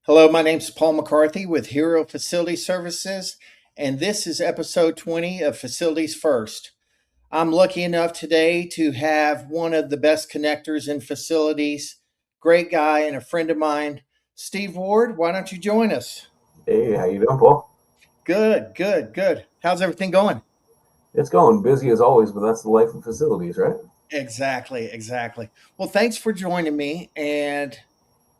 Hello, my name's Paul McCarthy with Hero Facility Services, and this is episode 20 of Facilities First. I'm lucky enough today to have one of the best connectors in facilities, great guy and a friend of mine, Steve Ward. Why don't you join us? Hey, how you doing, Paul? Good, good, good. How's everything going? It's going busy as always, but that's the life of facilities, right? Exactly, exactly. Well, thanks for joining me. And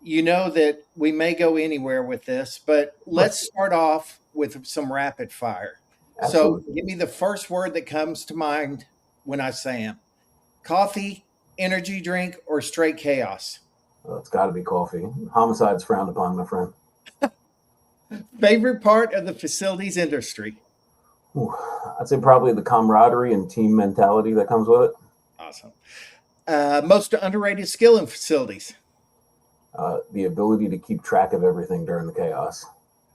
you know that we may go anywhere with this, but Right. let's start off with some rapid fire. So, Absolutely. give me the first word that comes to mind when I say them: coffee, energy drink, or straight chaos. It's got to be coffee. Homicide's frowned upon, my friend. Favorite part of the facilities industry? Ooh, I'd say probably the camaraderie and team mentality that comes with it. Awesome. Most underrated skill in facilities? The ability to keep track of everything during the chaos.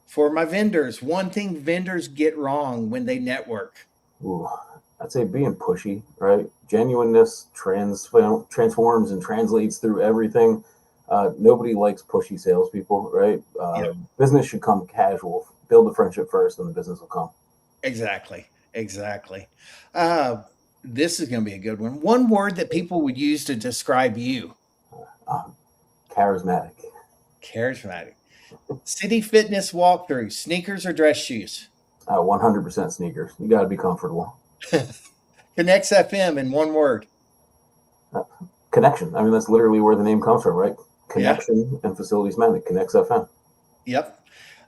For my vendors, one thing vendors get wrong when they network. Ooh, I'd say being pushy, right? Genuineness transforms and translates through everything. Nobody likes pushy salespeople, right? Yeah, Business should come casual. Build a friendship first, and the business will come. exactly. Exactly. Uh, this is going to be a good one. One word that people would use to describe you: Uh, Charismatic. charismatic. City fitness walkthrough, sneakers or dress shoes? 100% sneakers. You got to be comfortable. Connects FM in one word. Uh, Connection. I mean, that's literally where the name comes from, right? Yeah. Connection and facilities management. ConnexFM. Yep.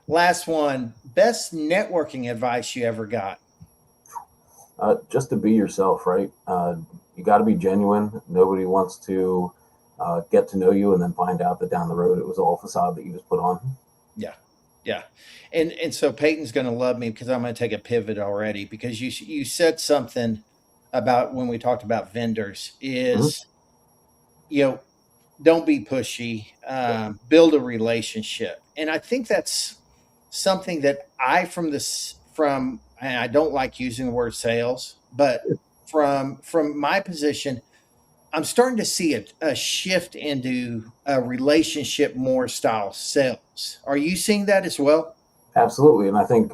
Last one. Best networking advice you ever got? Just to be yourself, right? You got to be genuine. Nobody wants to get to know you and then find out that down the road it was all facade that you just put on. Yeah. Yeah. And so Peyton's going to love me because I'm going to take a pivot already because you said something about when we talked about vendors Mhm. is, you know, don't be pushy, build a relationship. And I think that's something that I from this from and I don't like using the word sales, but from my position, I'm starting to see a shift into a relationship more style sales. Are you seeing that as well? Absolutely. And I think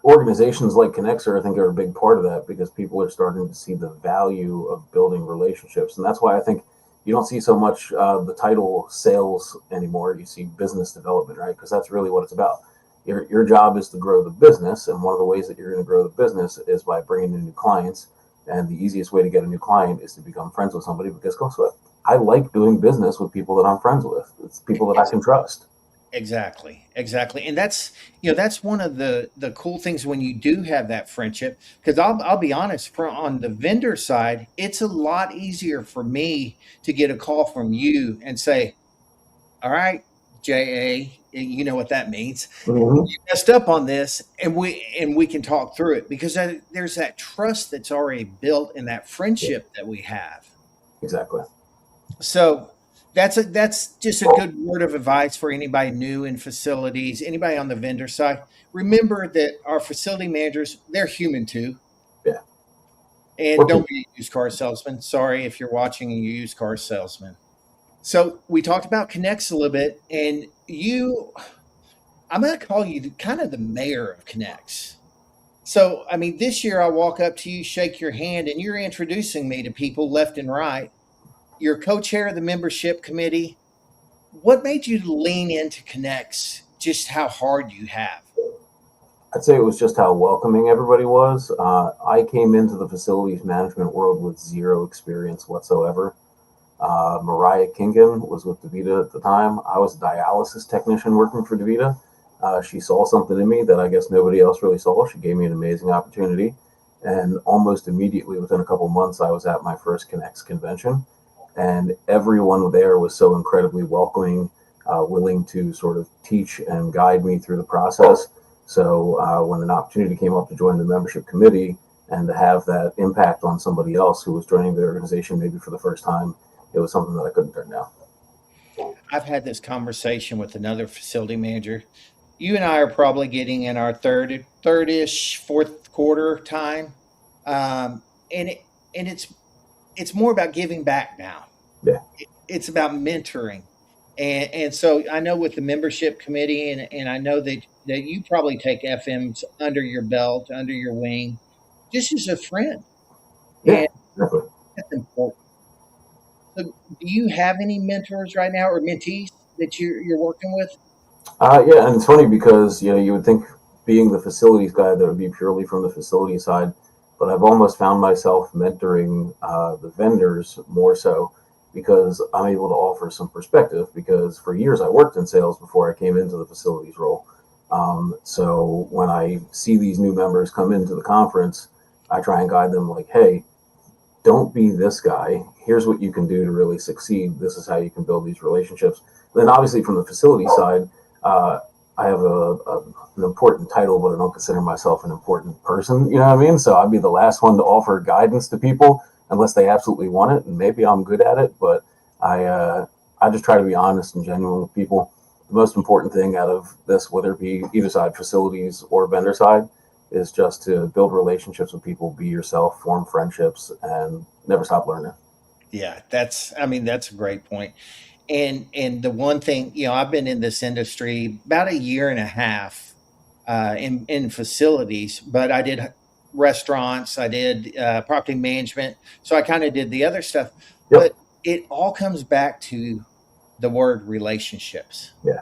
organizations like Connexer, I think, are a big part of that because people are starting to see the value of building relationships, and that's why I think you don't see so much the title sales anymore. You see business development, right? Because that's really what it's about. Your job is to grow the business, and one of the ways that you're going to grow the business is by bringing in new clients. And the easiest way to get a new client is to become friends with somebody because guess what? I like doing business with people that I'm friends with. It's people that I can trust. Exactly, exactly, and that's that's one of the cool things when you do have that friendship. Because I'll be honest, on the vendor side, it's a lot easier for me to get a call from you and say, "All right, JA, you know what that means. Mm-hmm. You messed up on this, and we can talk through it because there's that trust that's already built in that Yeah, friendship that we have." exactly. So that's just a good word of advice for anybody new in facilities, anybody on the vendor side. Remember that our facility managers, they're human too. Yeah, And we're don't people. be a used car salesman. Sorry if you're watching and you're a used car salesman. So we talked about Connects a little bit, and I'm going to call you kind of the mayor of Connects. So, I mean, this year I walk up to you, shake your hand, and you're introducing me to people left and right. You're co-chair of the membership committee. What made you lean into Connects? Just how hard you have? I'd say it was just how welcoming everybody was. I came into the facilities management world with zero experience whatsoever. Mariah Kingan was with DaVita at the time. I was a dialysis technician working for DaVita. She saw something in me that I guess nobody else really saw. She gave me an amazing opportunity. And almost immediately, within a couple of months, I was at my first Connects convention. And everyone there was so incredibly welcoming, willing to sort of teach and guide me through the process. So when an opportunity came up to join the membership committee and to have that impact on somebody else who was joining the organization maybe for the first time, it was something that I couldn't turn down. I've had this conversation with another facility manager. You and I are probably getting in our third-ish, fourth quarter time, um, and it, and it's more about giving back now. Yeah, It's about mentoring. And so I know with the membership committee, and I know that you probably take FMs under your belt, under your wing, just as a friend, Yeah, and definitely. that's important. So, do you have any mentors right now or mentees that you're working with? Yeah, and it's funny because you would think being the facilities guy that would be purely from the facility side, but I've almost found myself mentoring the vendors more so because I'm able to offer some perspective. Because for years I worked in sales before I came into the facilities role. So when I see these new members come into the conference, I try and guide them like, hey, don't be this guy. Here's what you can do to really succeed. This is how you can build these relationships. And then, obviously, from the facility side, uh, I have an important title, but I don't consider myself an important person. You know what I mean? So I'd be the last one to offer guidance to people unless they absolutely want it, and maybe I'm good at it. But I I just try to be honest and genuine with people. The most important thing out of this, whether it be either side, facilities or vendor side, is just to build relationships with people, be yourself, form friendships, and never stop learning. Yeah, I mean, that's a great point. And the one thing, I've been in this industry about a year and a half, in facilities, but I did restaurants, I did property management, so I kind of did the other stuff. Yep. But it all comes back to the word relationships, Yeah.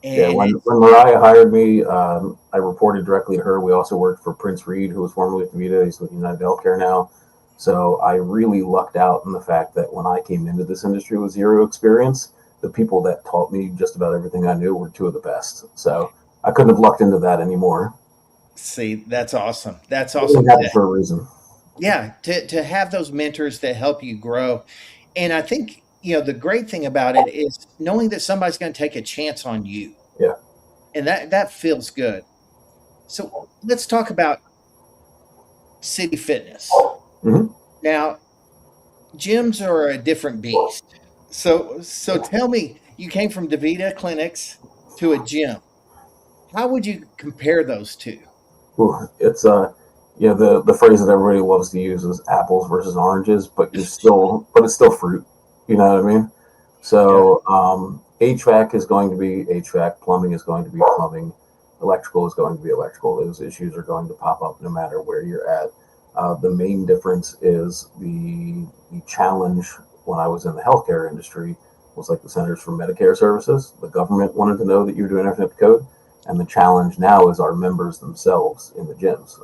Yeah. and When it's Mariah hired me, I reported directly to her. We also worked for Prince Reed, who was formerly with DaVita. He's with United Healthcare now. So I really lucked out in the fact that when I came into this industry with zero experience, the people that taught me just about everything I knew were two of the best. So I couldn't have lucked into that anymore. see, that's awesome. That's It awesome. happened for a reason. Yeah, to have those mentors that help you grow. And I think, the great thing about it is knowing that somebody's going to take a chance on you. Yeah. And that feels good. So let's talk about city fitness. Hmm. Now, gyms are a different beast. So tell me, you came from DaVita clinics to a gym. How would you compare those two? Ooh, it's the phrase that everybody loves to use is apples versus oranges, but it's still fruit. You know what I mean? Yeah. So HVAC is going to be HVAC, plumbing is going to be plumbing, electrical is going to be electrical. Those issues are going to pop up no matter where you're at. The main difference is the challenge when I was in the healthcare industry was like the Centers for Medicare Services. The government wanted to know that you were doing everything up to code. And the challenge now is our members themselves in the gyms.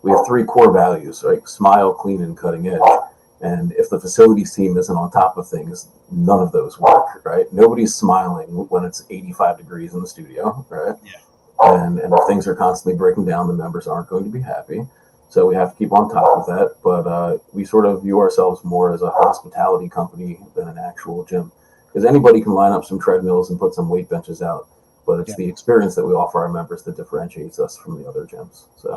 We have three core values, right? Smile, clean, and cutting edge. And if the facilities team isn't on top of things, none of those work, right? Nobody's smiling when it's 85 degrees in the studio, right? Yeah. And if things are constantly breaking down, the members aren't going to be happy. So we have to keep on top of that. But we sort of view ourselves more as a hospitality company than an actual gym. Because anybody can line up some treadmills and put some weight benches out, but it's Yeah. the experience that we offer our members that differentiates us from the other gyms. So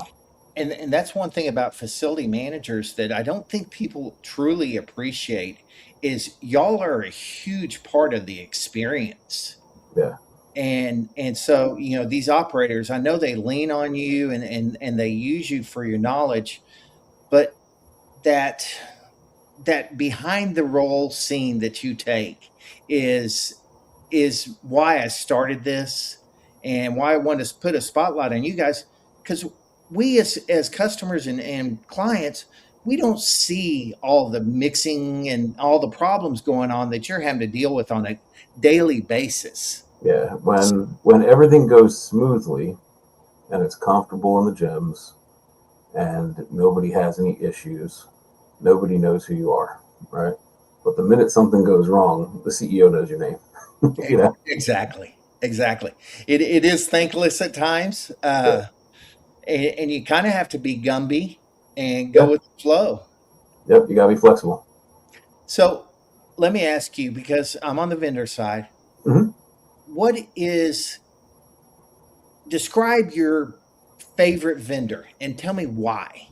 And that's one thing about facility managers that I don't think people truly appreciate is y'all are a huge part of the experience. yeah, And so, these operators, I know they lean on you and they use you for your knowledge, but that that behind the role scene that you take is is why I started this and why I wanted to put a spotlight on you guys, because we as customers and clients, we don't see all the mixing and all the problems going on that you're having to deal with on a daily basis. yeah. When everything goes smoothly and it's comfortable in the gyms and nobody has any issues, nobody knows who you are, right? But the minute something goes wrong, the CEO knows your name. you know. Exactly. Exactly. It is thankless at times, Yeah. and you kind of have to be Gumby and go Yeah. with the flow. Yep. You gotta be flexible. So let me ask you, because I'm on the vendor side, Hmm. what is describe your favorite vendor and tell me why.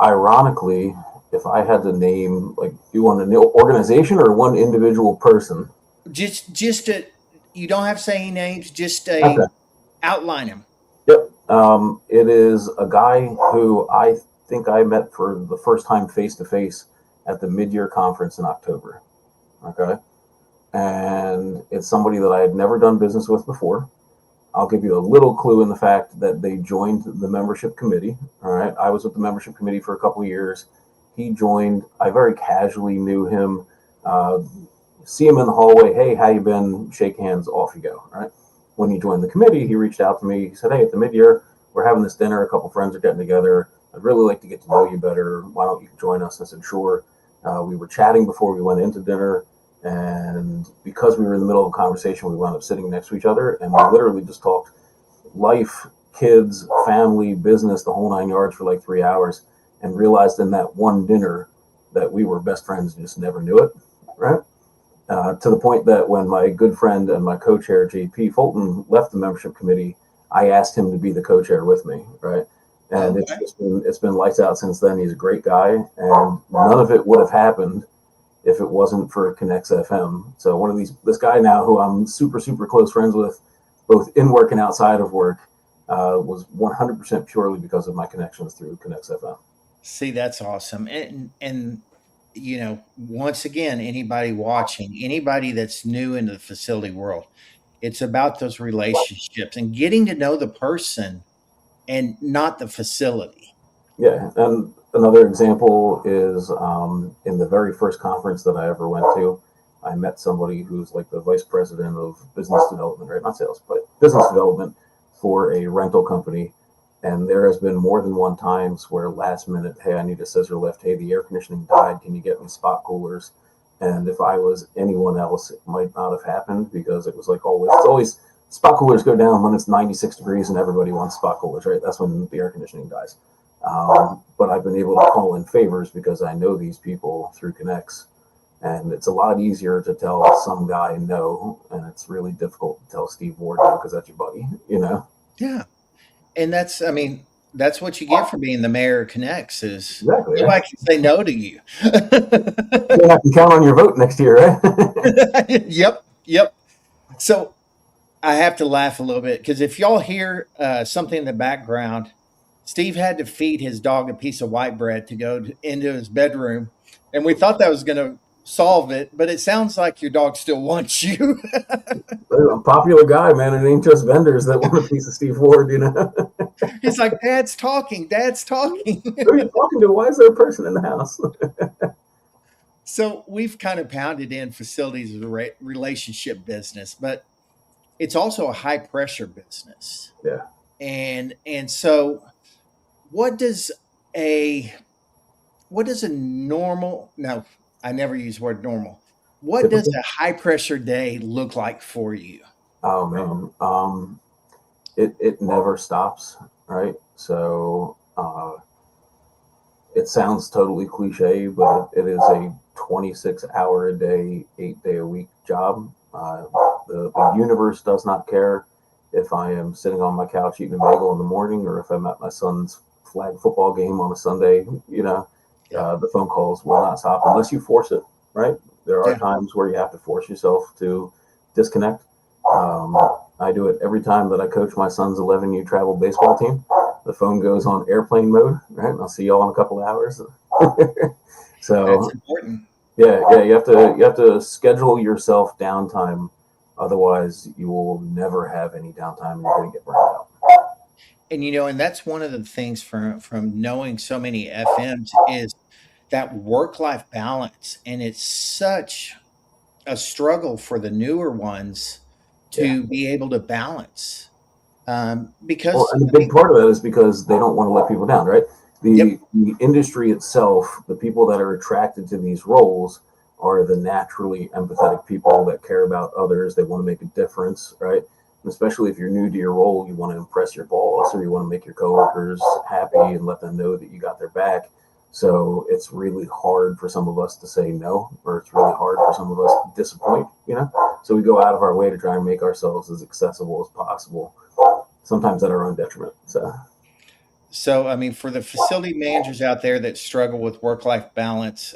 Ironically, if I had to name, like, you want an organization or one individual person? Just a, you don't have to say any names, just Okay. a outline them. Yep. It is a guy who I think I met for the first time face to face at the mid-year conference in October. Okay. and it's somebody that I had never done business with before. I'll give you a little clue in the fact that they joined the membership committee. All right. I was with the membership committee for a couple of years. He joined. I very casually knew him. Uh, See him in the hallway. Hey, how you been? Shake hands. Off you go. All right. When he joined the committee, he reached out to me. He said, "Hey, at the mid-year, we're having this dinner. A couple friends are getting together. I'd really like to get to know you better. Why don't you join us?" I said, "Sure." We were chatting before we went into dinner, and because we were in the middle of a conversation, we wound up sitting next to each other, and we literally just talked life, kids, family, business, the whole 9 yards for like 3 hours, and realized in that one dinner that we were best friends and just never knew it, right? To the point that when my good friend and my co-chair, JP Fulton, left the membership committee, I asked him to be the co-chair with me, right? And Okay. it's been lights out since then. He's a great guy, and none of it would have happened if it wasn't for ConnexFM. So one of this guy now who I'm super close friends with, both in work and outside of work, was 100% purely because of my connections through ConnexFM. See, that's awesome. And once again, anybody watching, anybody that's new into the facility world, it's about those relationships and getting to know the person and not the facility. Yeah, and another example is in the very first conference that I ever went to, I met somebody who's like the vice president of business development, right? Not sales, but business development for a rental company. And there has been more than one times where last minute, hey, I need a scissor lift. Hey, the air conditioning died. Can you get me spot coolers? And if I was anyone else, it might not have happened because it was like always, it's always spot coolers go down when it's 96 degrees and everybody wants spot coolers, right? That's when the air conditioning dies. But I've been able to call in favors because I know these people through Connects. And it's a lot easier to tell some guy no, and it's really difficult to tell Steve Ward no because that's your buddy, you know? Yeah. And that's, I mean, that's what you get for being the mayor of Connects is Exactly, right? nobody can say no to you. You have to count on your vote next year, right? Yep. Yep. So I have to laugh a little bit because if y'all hear something in the background, Steve had to feed his dog a piece of white bread to go into his bedroom, and we thought that was going to solve it, but it sounds like your dog still wants you. I'm a popular guy, man. It ain't just vendors that want a piece of Steve Ward, you know? He's like, "Dad's talking, Dad's talking." Who are you talking to? Why is there a person in the house? So we've kind of pounded in facilities as a relationship business, but it's also a high pressure business. Yeah. And so what does a what does a normal no, I never use the word normal. What does Typical. a high pressure day look like for you? Oh, man. It never stops, right? So it sounds totally cliche, but it is a 26-hour a day, 8-day a week job. The universe does not care if I am sitting on my couch eating a bagel in the morning or if I'm at my son's flag football game on a Sunday. You know, Yeah. the phone calls will not stop unless you force it, right? There are Yeah. times where you have to force yourself to disconnect. Um, I do it every time that I coach my son's 11U travel baseball team. The phone goes on airplane mode, right? And I'll see y'all in a couple of hours. That's So important. yeah, you have to schedule yourself downtime. Otherwise, you will never have any downtime, and you're going to get burned out. And and that's one of the things from knowing so many FMs is that work life balance, and it's such a struggle for the newer ones Yeah. to be able to balance. Well, Because and a I big mean, part of that is because they don't want to let people down, right? yep, The industry itself, the people that are attracted to these roles are the naturally empathetic people that care about others. They want to make a difference, right? And especially if you're new to your role, you want to impress your boss or you want to make your coworkers happy and let them know that you got their back. So it's really hard for some of us to say no, or it's really hard for some of us to disappoint, you know? So we go out of our way to try and make ourselves as accessible as possible, sometimes at our own detriment. So so I mean, for the facility managers out there that struggle with work life balance,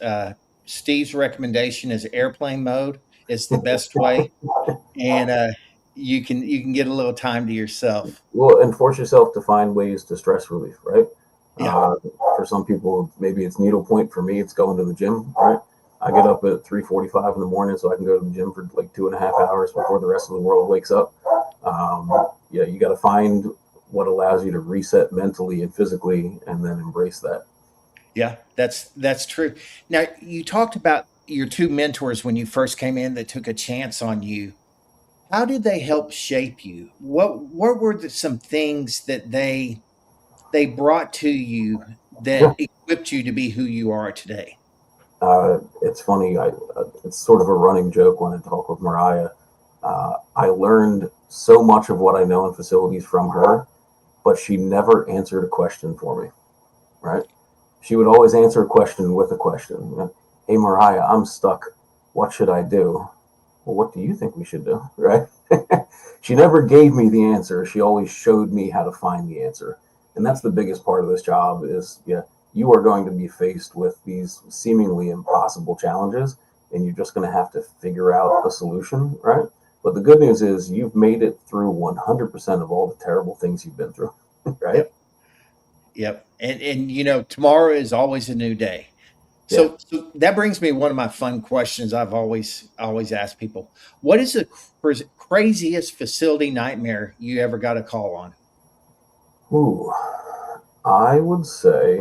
Steve's recommendation is airplane mode. It's the best way, and you can get a little time to yourself. well, and force yourself to find ways to stress relief, right? Yeah, For some people, maybe it's needlepoint. For me, it's going to the gym, right? I get up at 3:45 in the morning so I can go to the gym for like 2.5 hours before the rest of the world wakes up. Yeah, you got to find what allows you to reset mentally and physically, and then embrace that. Yeah, that's true. Now, you talked about your two mentors when you first came in that took a chance on you. How did they help shape you? What were some things that they brought to you Yeah. that equipped you to be who you are today? It's funny. It's sort of a running joke when I talk with Mariah. I learned so much of what I know in facilities from her, but she never answered a question for me. Right? She would always answer a question with a question. You know, hey, Mariah, I'm stuck. What should I do? Well, what do you think we should do? Right? She never gave me the answer. She always showed me how to find the answer. And that's the biggest part of this job is, yeah, you are going to be faced with these seemingly impossible challenges, and you're just going to have to figure out a solution, right? But the good news is you've made it through 100% of all the terrible things you've been through, right? Yep, yep. And tomorrow is always a new day. Yeah. So that brings me to one of my fun questions I've always asked people. What is the craziest facility nightmare you ever got a call on? Ooh, I would say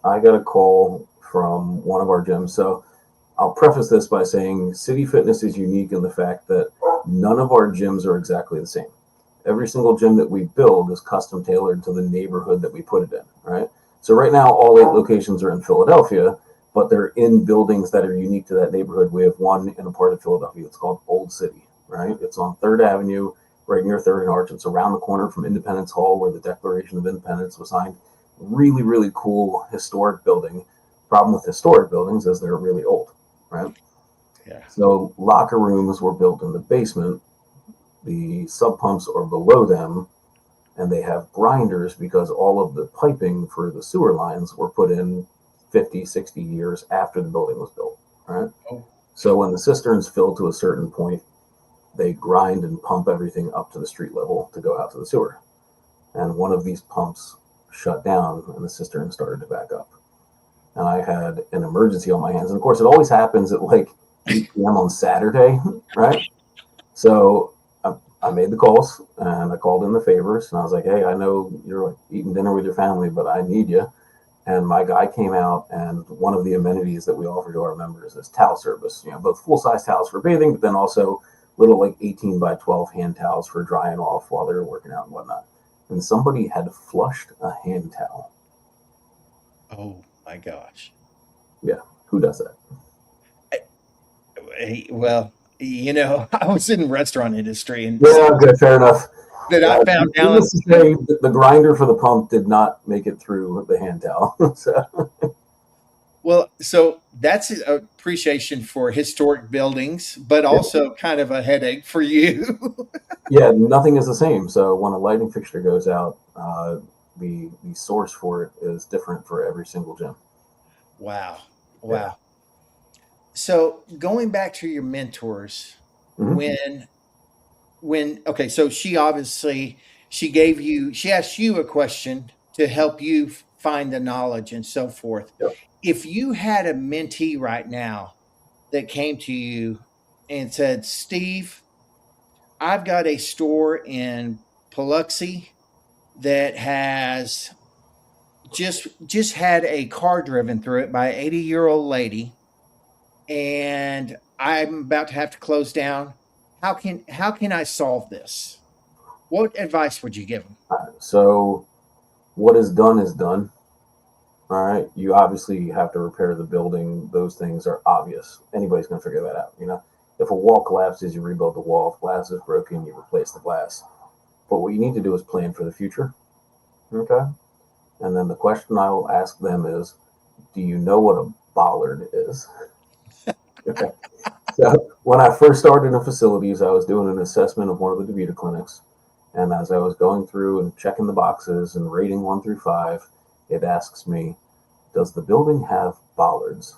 I got a call from one of our gyms. So I'll preface this by saying City Fitness is unique in the fact that none of our gyms are exactly the same. Every single gym that we build is custom tailored to the neighborhood that we put it in, right? So right now, all 8 locations are in Philadelphia, but they're in buildings that are unique to that neighborhood. We have one in a part of Philadelphia. It's called Old City, right? It's on 3rd Avenue, right near 3rd and Arch. It's around the corner from Independence Hall, where the Declaration of Independence was signed. Really, really cool historic building. Problem with historic buildings is they're really old, right? Yeah. So locker rooms were built in the basement. The sub pumps are below them, and they have grinders because all of the piping for the sewer lines were put in 50, 60 years after the building was built, right? Oh, So when the cisterns fill to a certain point, they grind and pump everything up to the street level to go out to the sewer. And one of these pumps shut down and the cistern started to back up. And I had an emergency on my hands. And of course, it always happens at like 8 p.m. on Saturday, right? So I made the calls and I called in the favors. And I was like, hey, I know you're like eating dinner with your family, but I need you. And my guy came out, and one of the amenities that we offer to our members is towel service, both full-size towels for bathing, but then also little like 18 by 12 hand towels for drying off while they're working out and whatnot. And somebody had flushed a hand towel. oh my gosh. Yeah, who does that? Well, I was in the restaurant industry, and Yeah, good, fair enough. that I found Needless out. to say, the grinder for the pump did not make it through the hand towel. So, Well, so that's an appreciation for historic buildings, but yeah, also kind of a headache for you. yeah, nothing is the same. So when a lighting fixture goes out, the source for it is different for every single gym. Wow. Yeah. Wow. So going back to your mentors, Hmm. when okay, so she asked you a question to help you find the knowledge and so forth. Yep. If you had a mentee right now that came to you and said, Steve, I've got a store in Paluxy that has just had a car driven through it by an 80-year-old lady, and I'm about to have to close down. How can I solve this? What advice would you give them? So what is done is done. All right. You obviously have to repair the building. Those things are obvious. Anybody's going to figure that out. If a wall collapses, you rebuild the wall. If glass is broken, you replace the glass. But what you need to do is plan for the future. Okay. And then the question I will ask them is, do you know what a bollard is? Okay. So when I first started in facilities, I was doing an assessment of one of the DaVita clinics. And as I was going through and checking the boxes and rating 1 through 5, it asks me, does the building have bollards?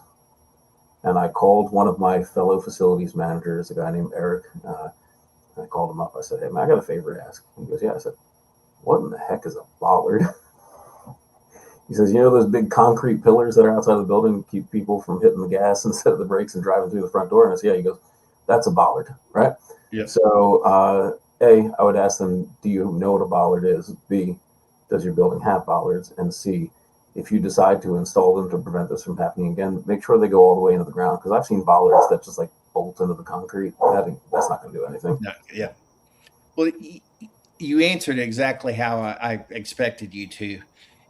And I called one of my fellow facilities managers, a guy named Eric. I called him up. I said, hey, man, I got a favor to ask. He goes, yeah. I said, what in the heck is a bollard? He says, you know those big concrete pillars that are outside the building keep people from hitting the gas instead of the brakes and driving through the front door? And I said, yeah. He goes, that's a bollard, right? Yep. So, A, I would ask them, do you know what a bollard is? B, does your building have bollards? And C, if you decide to install them to prevent this from happening again, make sure they go all the way into the ground. Because I've seen bollards that just like bolt into the concrete. That's not going to do anything. No, yeah. Well, you answered exactly how I expected you to.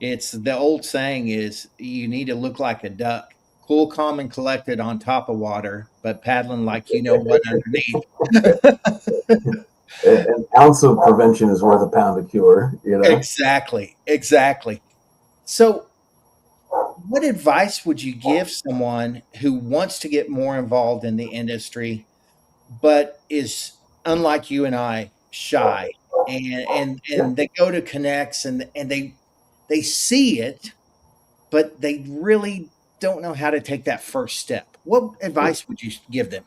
It's the old saying is you need to look like a duck, cool, calm, and collected on top of water, but paddling like you know what underneath. An ounce of prevention is worth a pound of cure, you know? Exactly. Exactly. So, what advice would you give someone who wants to get more involved in the industry, but is unlike you and I, shy, Yeah. and they go to connects and they see it, but they really don't know how to take that first step. What advice would you give them?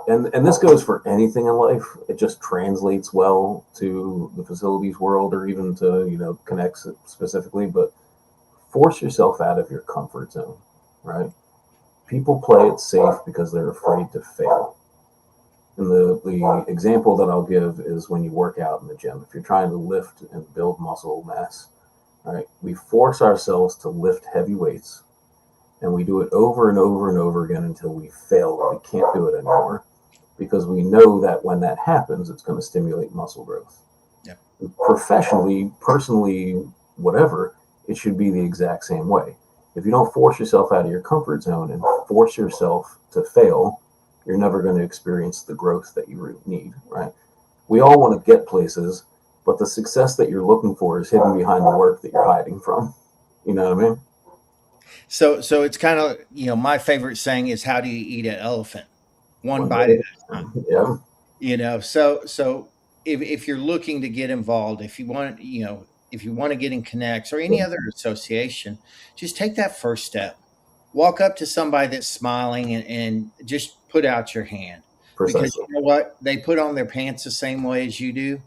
And this goes for anything in life. It just translates well to the facilities world or even to, connects specifically, but force yourself out of your comfort zone, right? People play it safe because they're afraid to fail. And the example that I'll give is when you work out in the gym. If you're trying to lift and build muscle mass, right, we force ourselves to lift heavy weights and we do it over and over and over again until we fail and we can't do it anymore because we know that when that happens, it's going to stimulate muscle growth. Yeah. Professionally, personally, whatever, it should be the exact same way. If you don't force yourself out of your comfort zone and force yourself to fail, you're never going to experience the growth that you need, right? We all want to get places, but the success that you're looking for is hidden behind the work that you're hiding from. You know what I mean? So it's kind of my favorite saying is how do you eat an elephant? One One bite at day. a time. Yeah. So if you're looking to get involved, if you want to get in connects or any other association, just take that first step. Walk up to somebody that's smiling and just put out your hand because Precisely. you know what? They put on their pants the same way as you do.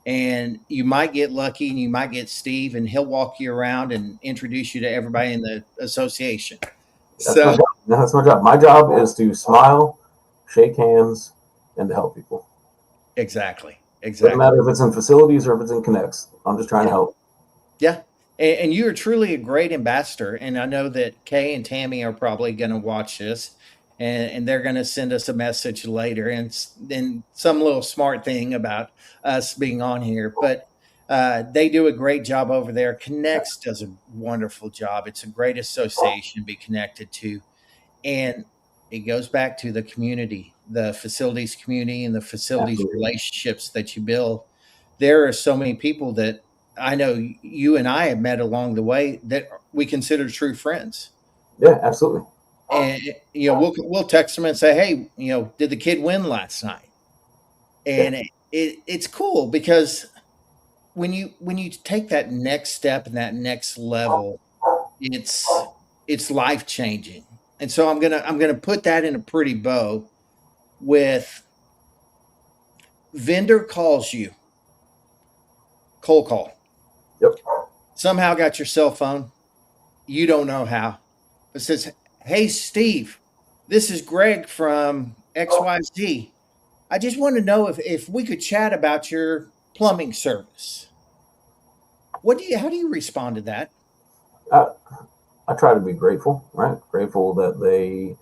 And you might get lucky and you might get Steve and he'll walk you around and introduce you to everybody in the association. That's my So job. That's my job. My job is to smile, shake hands, and to help people. exactly. Doesn't Exactly. matter if it's in facilities or if it's in connects. I'm just trying to Yeah. help. Yeah. And you are truly a great ambassador. And I know that Kay and Tammy are probably going to watch this and they're going to send us a message later and some little smart thing about us being on here. But they do a great job over there. Connects does a wonderful job. It's a great association to be connected to. And it goes back to the community, the facilities community, and the facilities Absolutely. relationships that you build. There are so many people that I know you and I have met along the way that we consider true friends. Yeah, absolutely. And we'll text them and say, "Hey, did the kid win last night?" Yeah, And it's cool because when you take that next step and that next level, it's it's life changing. And so I'm gonna put that in a pretty bow with vendor calls you, cold call. yep. Somehow got your cell phone. You don't know how. It says, "Hey Steve, this is Greg from XYZ. I just want to know if we could chat about your plumbing service." How do you respond to that? I, I try to be grateful, right? Grateful that they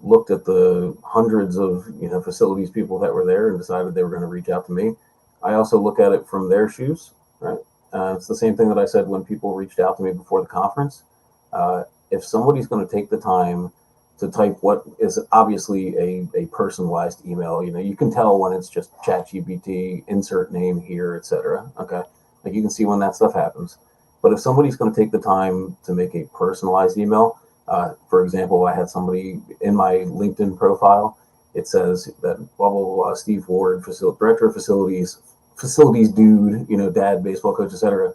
looked at the hundreds of facilities people that were there and decided they were going to reach out to me. I also look at it from their shoes, right? It's the same thing that I said when people reached out to me before the conference. If somebody's going to take the time to type what is obviously a personalized email, you can tell when it's just chat GPT, insert name here, etc. Okay. Like you can see when that stuff happens. But if somebody's going to take the time to make a personalized email, for example, I had somebody in my LinkedIn profile. It says that blah blah blah. Steve Ward, director of facilities dude, dad, baseball coach, etc.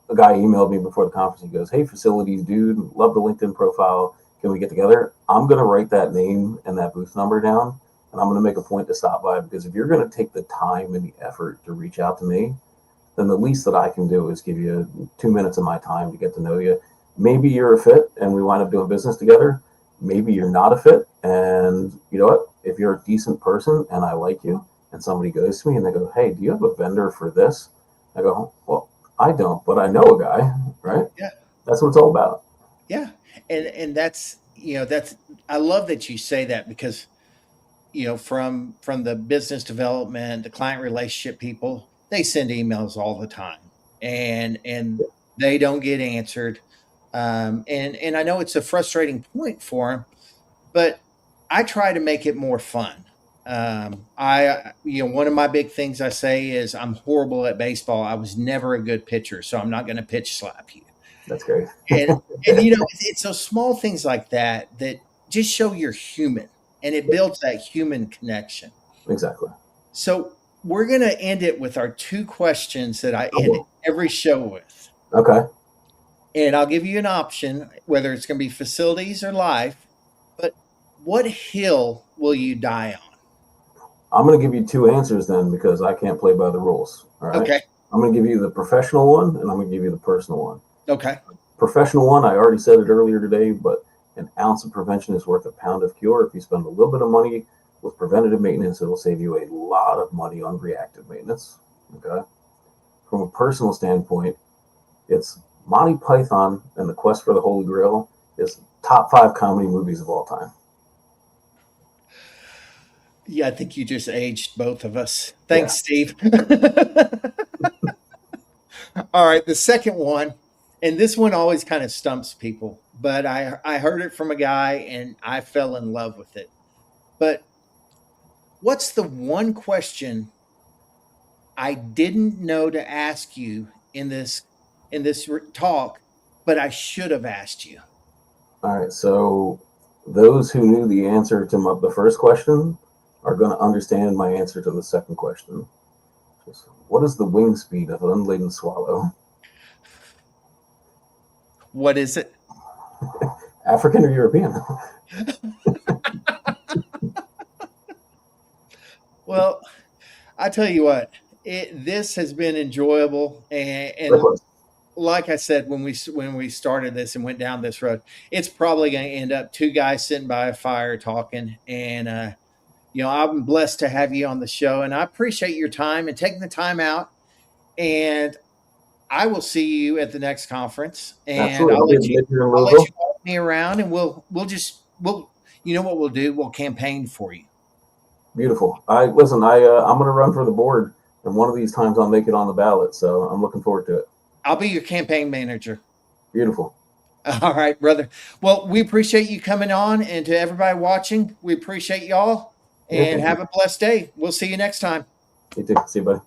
A guy emailed me before the conference. He goes, "Hey, facilities dude, love the LinkedIn profile. Can we get together?" I'm gonna write that name and that booth number down, and I'm gonna make a point to stop by because if you're gonna take the time and the effort to reach out to me, then the least that I can do is give you 2 minutes of my time to get to know you. maybe you're a fit and we wind up doing business together. Maybe you're not a fit. And you know what? If you're a decent person and I like you and somebody goes to me and they go, hey, do you have a vendor for this? I go, well, I don't, but I know a guy, right? Yeah. That's what it's all about. Yeah. And that's, that's, I love that you say that because, from the business development, the client relationship people, they send emails all the time and they don't get answered. And I know it's a frustrating point for them, but I try to make it more fun. One of my big things I say is I'm horrible at baseball. I was never a good pitcher, so I'm not going to pitch slap you. That's great. And it's those small things like that that just show you're human, and it builds that human connection. Exactly. So we're going to end it with our two questions that I end Oh, every show with. okay. And I'll give you an option, whether it's going to be facilities or life. But what hill will you die on? I'm going to give you two answers then because I can't play by the rules. All right. Okay. I'm going to give you the professional one and I'm going to give you the personal one. Okay. Professional one, I already said it earlier today, but an ounce of prevention is worth a pound of cure. If you spend a little bit of money with preventative maintenance, it'll save you a lot of money on reactive maintenance. Okay. From a personal standpoint, it's Monty Python and the Quest for the Holy Grail is top 5 comedy movies of all time. Yeah, I think you just aged both of us. Thanks, Steve. All right, the second one, and this one always kind of stumps people, but I heard it from a guy and I fell in love with it. But what's the one question I didn't know to ask you in this talk, but I should have asked you? All right, so those who knew the answer to the first question are going to understand my answer to the second question. What is the wing speed of an unladen swallow? What is it? African or European? Well, I tell you what, this has been enjoyable, and like I said when we started this and went down this road, it's probably going to end up two guys sitting by a fire talking. And I'm blessed to have you on the show, and I appreciate your time and taking the time out. And I will see you at the next conference, and Absolutely. I'll I'll be let in you Midtown in I'll let Louisville. you walk me around, and we'll you know what we'll do? We'll campaign for you. Beautiful. I'm going to run for the board, and one of these times I'll make it on the ballot. So I'm looking forward to it. I'll be your campaign manager. Beautiful. All right, brother. Well, we appreciate you coming on, and to everybody watching, we appreciate y'all, Yeah, and thank you. have a blessed day. We'll see you next time. You too. See you, buddy.